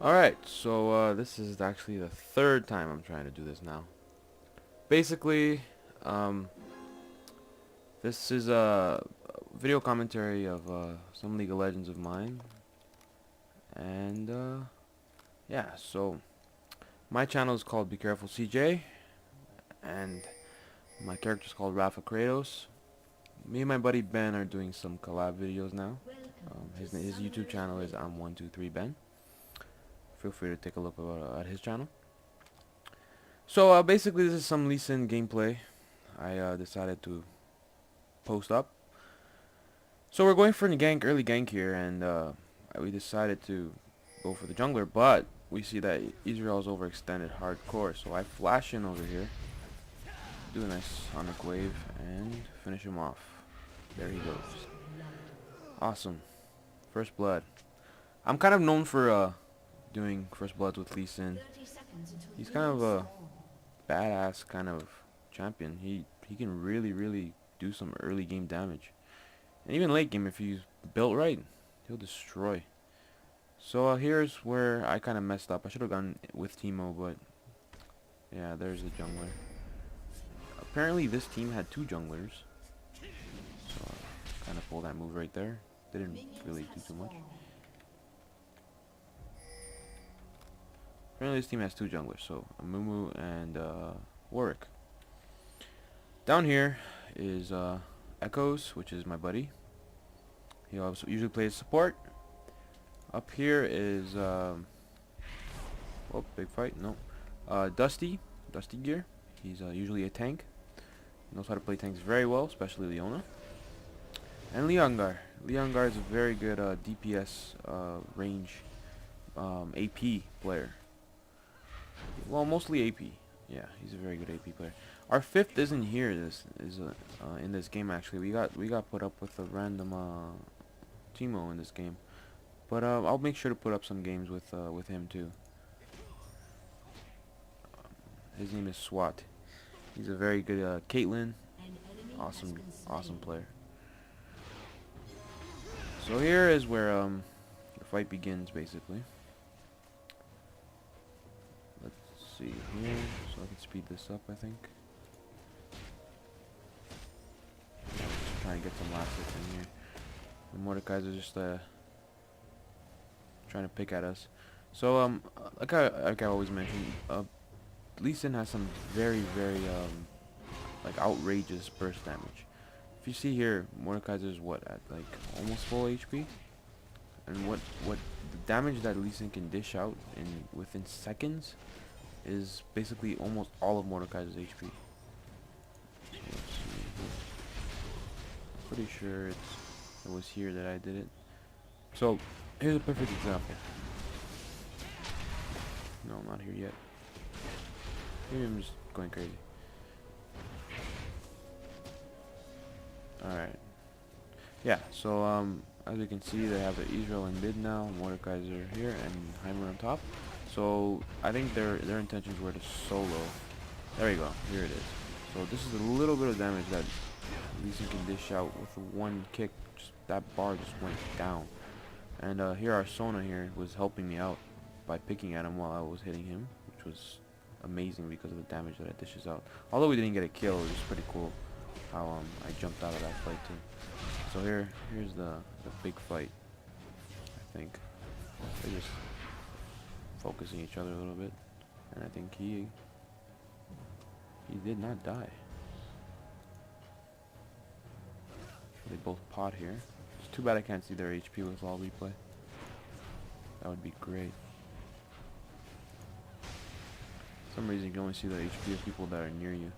Alright, so this is actually the third time I'm trying to do this now. Basically, um, this is a video commentary of some League of Legends of mine. And yeah, so my channel is called BecarefulCJ, and my character is called Rafa Kratos. Me and my buddy Ben are doing some collab videos now. His YouTube channel is I'm123Ben. Feel free to take a look at his channel. So basically, this is some Lee Sin gameplay. I decided to post up. So we're going for a early gank here, and we decided to go for the jungler, but we see that Israel's overextended hardcore. So I flash in over here, do a nice sonic wave, and finish him off. There he goes. Awesome. First blood. I'm kind of known for doing first bloods with Lee Sin. He's kind of a badass kind of champion. He can really do some early game damage, and even late game if he's built right, he'll destroy. So here's where I kind of messed up. I should have gone with Teemo, but yeah, there's a jungler. Apparently this team had two junglers, so kind of pulled that move right there. Didn't really do too much. Apparently this team has two junglers, so Amumu and Warwick. Down here is Echoes, which is my buddy. He also usually plays support. Up here is oh, big fight. No, Dusty Gear. He's usually a tank. He knows how to play tanks very well, especially Leona. And Leongar. Leongar is a very good DPS range AP player. Well, mostly AP. Yeah, he's a very good AP player. Our fifth isn't here. This is in this game actually. We got put up with a random Teemo in this game, but I'll make sure to put up some games with him too. His name is SWAT. He's a very good Caitlyn. Awesome player. So here is where the fight begins basically. See here, so I can speed this up, I think. Yeah, just trying to get some last hits in here. The Mordekaiser are just trying to pick at us. So like I always mention, Lee Sin has some very like outrageous burst damage. If you see here, Mordekaiser is what, at like almost full HP, and what the damage that Lee Sin can dish out in within seconds is basically almost all of Mordekaiser's HP. So let's see. I'm pretty sure it was here that I did it. So here's a perfect example. No, not here yet. Maybe I'm just going crazy. Alright. Yeah, so as you can see, they have Israel in mid now, Mordekaiser here, and Heimer on top. So I think their intentions were to solo. There you go. Here it is. So this is a little bit of damage that Lee Sin can dish out with one kick. Just that bar just went down. And here our Sona here was helping me out by picking at him while I was hitting him, which was amazing because of the damage that it dishes out. Although we didn't get a kill, it was pretty cool how I jumped out of that fight too. So here's the big fight. I think they just focusing each other a little bit, and I think he did not die. They both pot here. It's too bad I can't see their HP with LoL replay. That would be great. For some reason you can only see the HP of people that are near you.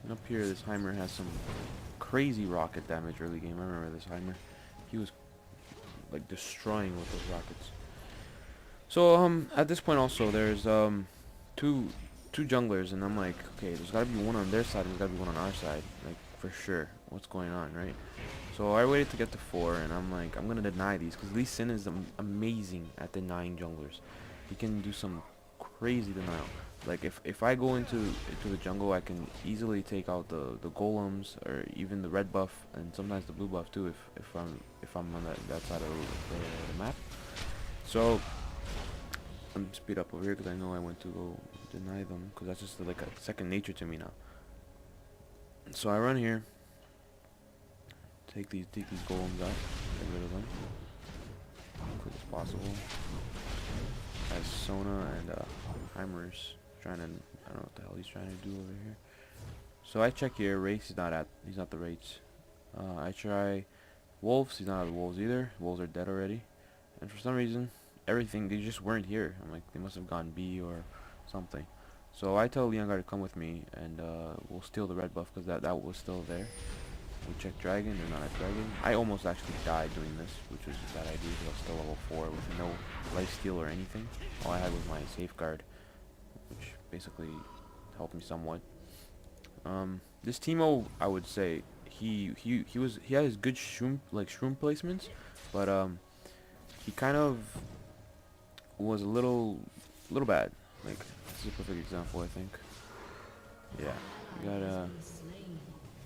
And up here, this Heimer has some crazy rocket damage early game. I remember this Heimer. He was like destroying with those rockets. So at this point also there's two junglers, and I'm like, okay, there's gotta be one on their side and there's gotta be one on our side, like for sure. What's going on, right? So I waited to get to 4, and I'm like, I'm gonna deny these because Lee Sin is amazing at denying junglers. He can do some crazy denial. Like if I go into the jungle, I can easily take out the golems or even the red buff and sometimes the blue buff too if I'm on that side of the map. So I'm speed up over here because I know I went to go deny them because that's just like a second nature to me now. So I run here, take these golems out, get rid of them as quick as possible. As Sona and Heimer's trying to, I don't know what the hell he's trying to do over here. So I check here, Wraiths, he's not the Wraiths. I try Wolves, he's not at the Wolves either. Wolves are dead already. And for some reason, they just weren't here. I'm like, they must have gone B or something. So I tell Leonguard to come with me and we'll steal the red buff because that was still there. We check Dragon, they're not at Dragon. I almost actually died doing this, which was a bad idea because I was still level 4 with no lifesteal or anything. All I had was my safeguard, which basically helped me somewhat. This Teemo, I would say, he had his good shroom placements, but he kind of was a little bad. Like, this is a perfect example, I think. Yeah, he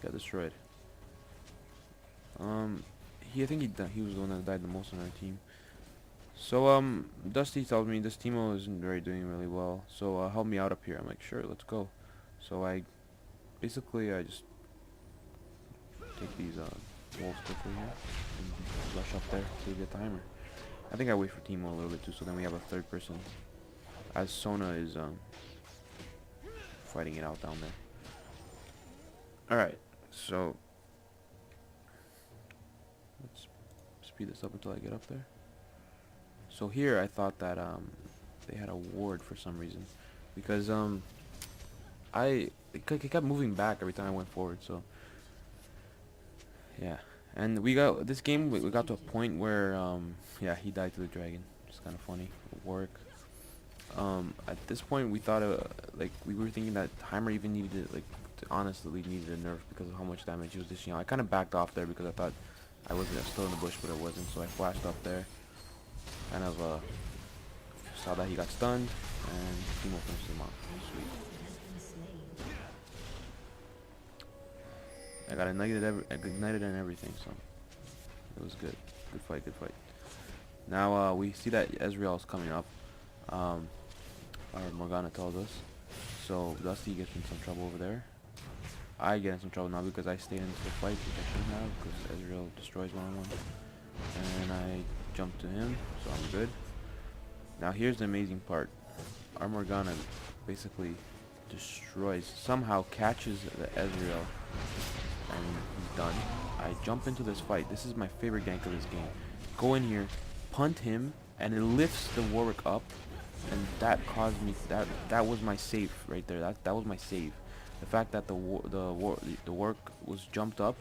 got destroyed. I think he was the one that died the most on our team. So Dusty tells me this Teemo isn't doing really well. So help me out up here. I'm like, sure, let's go. So I just take these wolves quickly here and rush up there to get the timer. I think I wait for Teemo a little bit too, so then we have a third person as Sona is fighting it out down there. All right, so let's speed this up until I get up there. So here I thought that they had a ward for some reason because it kept moving back every time I went forward. So yeah, and we got this game. We got to a point where yeah, he died to the dragon. It's kind of funny. Work. At this point we thought like we were thinking that Heimer even needed honestly needed a nerf because of how much damage he was dishing out. I kind of backed off there because I thought I was still in the bush, but it wasn't. So I flashed up there. Kind of saw that he got stunned, and Teemo finished him off. Sweet. I got ignited and everything, so it was good. Good fight, good fight. Now we see that Ezreal is coming up. Our Morgana tells us. So Dusty gets in some trouble over there. I get in some trouble now because I stayed into the fight, which I shouldn't have, because Ezreal destroys one-on-one. And I jump to him, so I'm good. Now here's the amazing part. Our Morgana basically somehow catches the Ezreal, and he's done. I jump into this fight. This is my favorite gank of this game. Go in here, punt him, and it lifts the Warwick up, and that caused me, that was my save right there. That was my save. The fact that the Warwick was jumped up,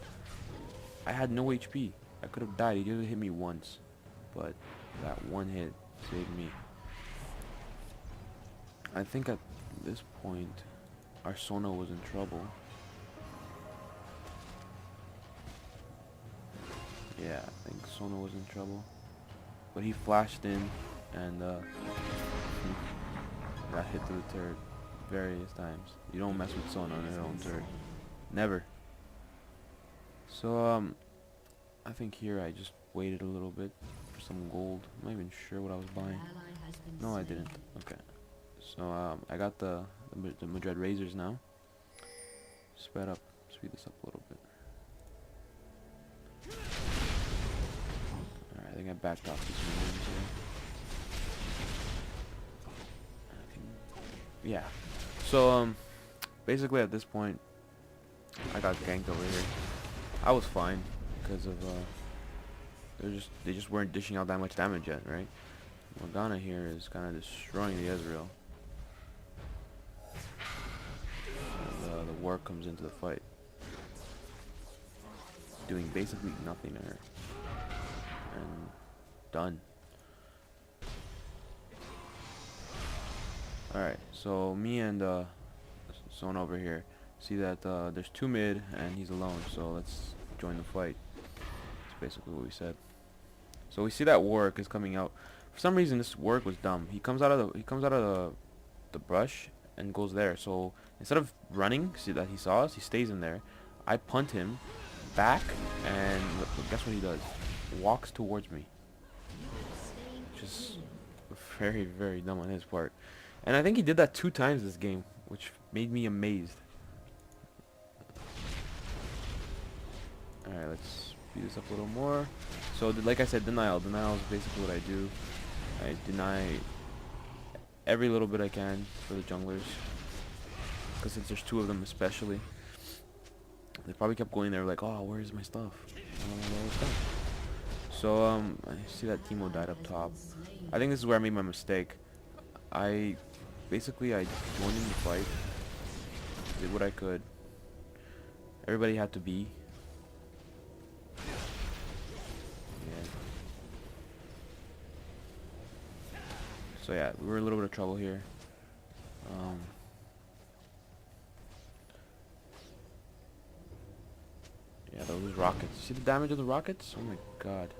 I had no HP. I could have died. He just hit me once, but that one hit saved me. I think at this point, our Sona was in trouble. Yeah, I think Sona was in trouble. But he flashed in and got hit through the turret various times. You don't mess with Sona on your own turret. Never. So, I think here I just waited a little bit for some gold. I'm not even sure what I was buying. No, I didn't. Okay. So, I got the Madrid Razors now. Speed this up a little bit. Alright, I think I backed off these moves here. Yeah. So, basically at this point, I got ganked over here. I was fine because of they just weren't dishing out that much damage yet, right? Morgana here is kind of destroying the Ezreal. And the war comes into the fight, doing basically nothing to her, and done. Alright, so me and Sona over here see that there's 2 mid and he's alone, so let's join the fight. That's basically what we said. So we see that Warwick is coming out. For some reason this Warwick was dumb. He comes out of the the brush and goes there. So instead of running, see that he saw us, he stays in there. I punt him back, and guess what he does? Walks towards me. Just very, very dumb on his part. And I think he did that 2 times this game, which made me amazed. Alright, let's speed this up a little more. So, like I said, denial. Denial is basically what I do. I deny every little bit I can for the junglers. Because since there's 2 of them especially, they probably kept going there like, oh, where's my stuff? So, I see that Teemo died up top. I think this is where I made my mistake. I joined in the fight, did what I could. Everybody had to be. Yeah. So yeah, we were in a little bit of trouble here. Yeah, those rockets. See the damage of the rockets? Oh my god.